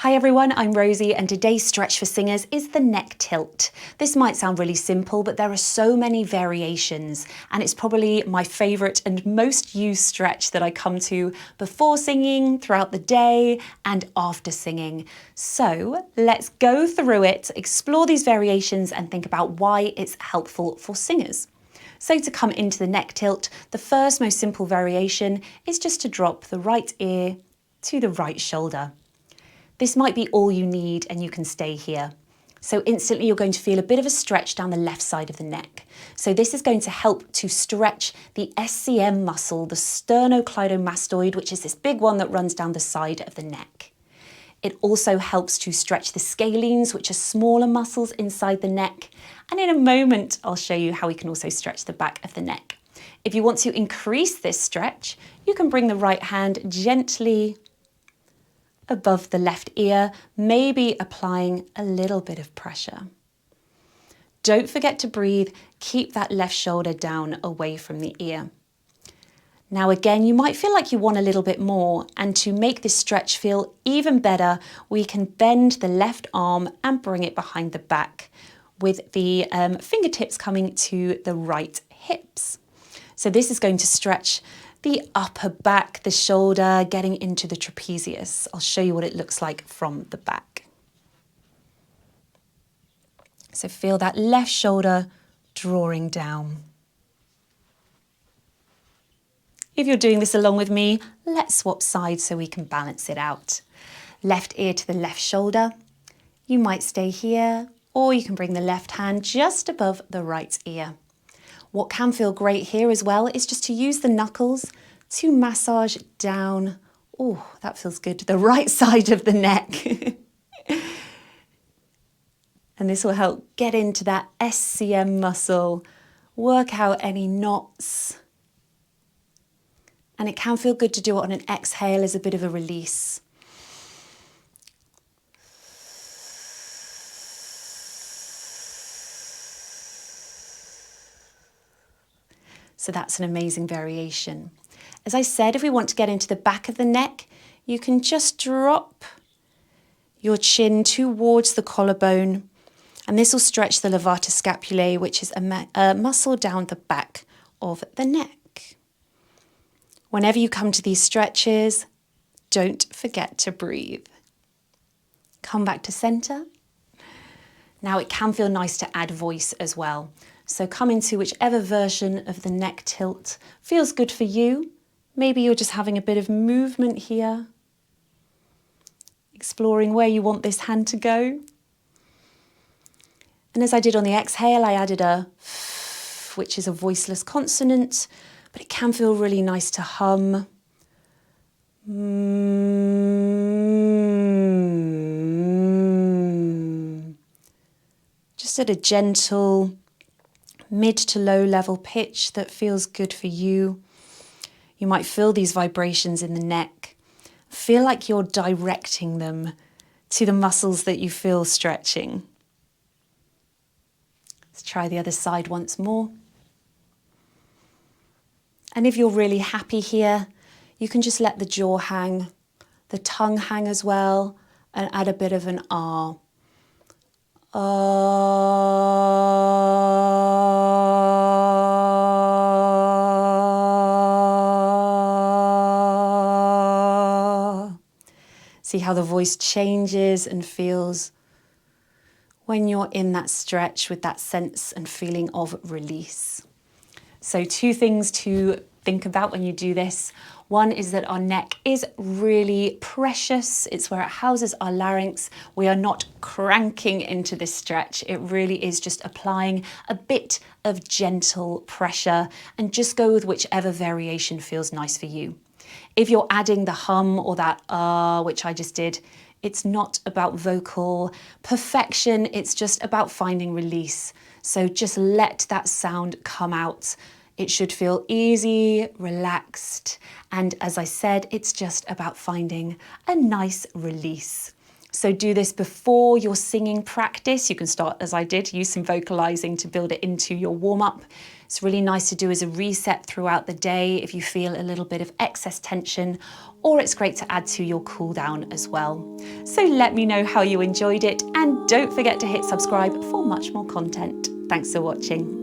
Hi everyone, I'm Rosie and today's stretch for singers is the neck tilt. This might sound really simple, but there are so many variations and it's probably my favourite and most used stretch that I come to before singing, throughout the day and after singing. So let's go through it, explore these variations and think about why it's helpful for singers. So to come into the neck tilt, the first most simple variation is just to drop the right ear to the right shoulder. This might be all you need and you can stay here. So instantly you're going to feel a bit of a stretch down the left side of the neck. So this is going to help to stretch the SCM muscle, the sternocleidomastoid, which is this big one that runs down the side of the neck. It also helps to stretch the scalenes, which are smaller muscles inside the neck. And in a moment, I'll show you how we can also stretch the back of the neck. If you want to increase this stretch, you can bring the right hand gently above the left ear, maybe applying a little bit of pressure. Don't forget to breathe, keep that left shoulder down away from the ear. Now again, you might feel like you want a little bit more, and to make this stretch feel even better, we can bend the left arm and bring it behind the back with the fingertips coming to the right hips. So this is going to stretch the upper back, the shoulder, getting into the trapezius. I'll show you what it looks like from the back. So feel that left shoulder drawing down. If you're doing this along with me, let's swap sides so we can balance it out. Left ear to the left shoulder. You might stay here, or you can bring the left hand just above the right ear. What can feel great here as well is just to use the knuckles to massage down, oh, that feels good, to the right side of the neck. And this will help get into that SCM muscle, work out any knots. And it can feel good to do it on an exhale as a bit of a release. So that's an amazing variation. As I said, if we want to get into the back of the neck, you can just drop your chin towards the collarbone, and this will stretch the levator scapulae, which is a muscle down the back of the neck. Whenever you come to these stretches, don't forget to breathe. Come back to center. Now it can feel nice to add voice as well. So come into whichever version of the neck tilt feels good for you. Maybe you're just having a bit of movement here, exploring where you want this hand to go. And as I did on the exhale, I added a f, which is a voiceless consonant, but it can feel really nice to hum. Just at a gentle mid to low level pitch that feels good for you. You might feel these vibrations in the neck. Feel like you're directing them to the muscles that you feel stretching. Let's try the other side once more. And if you're really happy here, you can just let the jaw hang, the tongue hang as well, and add a bit of an R. See how the voice changes and feels when you're in that stretch with that sense and feeling of release. So 2 things to think about when you do this. One is that our neck is really precious. It's where it houses our larynx. We are not cranking into this stretch. It really is just applying a bit of gentle pressure, and just go with whichever variation feels nice for you. If you're adding the hum or that which I just did, it's not about vocal perfection. It's just about finding release. So just let that sound come out. It should feel easy, relaxed, and as I said, it's just about finding a nice release. So do this before your singing practice. You can start, as I did, use some vocalizing to build it into your warm-up. It's really nice to do as a reset throughout the day if you feel a little bit of excess tension, or it's great to add to your cool down as well. So let me know how you enjoyed it, and don't forget to hit subscribe for much more content. Thanks for watching.